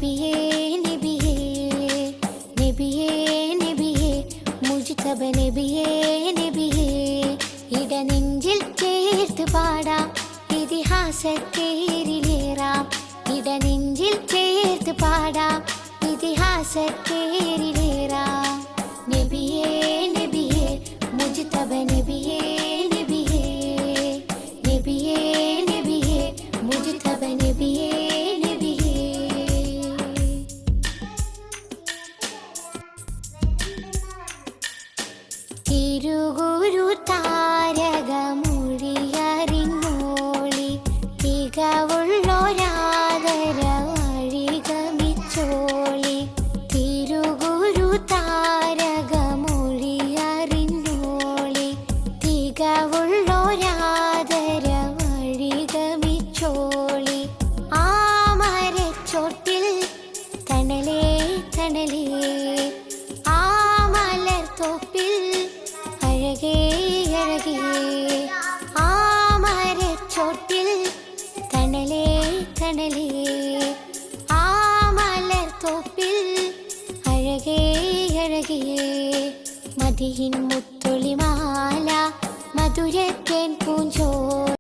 നബിയേ നബിയേ നബിയേ നബിയേ മുജ്തബ നബിയേ നബിയേ ഇടനെഞ്ചിൽ ചേർത്ത് പാടാം ഇതിഹാസത്തേരിലേറാം ഇടനെഞ്ചിൽ ചേർത്ത് പാടാം ഇതിഹാസത്തേരിലേറാം നബിയേ നബിയേ മുജ്തബ നബിയേ നബിയേ നബിയേ നബിയേ മുജ്തബ നബിയേ നബിയേ തിരുഗുരു താരകമൊഴിയറിഞ്ഞോളി തികവുള്ളൊരാദര വഴികമിച്ചോളി തിരുഗുരു താരകമൊഴിയറിഞ്ഞോളി തികവുള്ളൊരാദര വഴികമിച്ചോളി ആ മരച്ചോട്ടിൽ തണലേ തണലേ ആ മലർത്തോപ്പിൽ അഴകേ അഴകേ ആ മരച്ചോട്ടിൽ തണലേ തണലേ ആ മലർത്തോപ്പിൽ അഴകേ അഴകേ മദിഹിൻ മുത്തൊളിമാല മധുരത്തേൻ പൂഞ്ചോ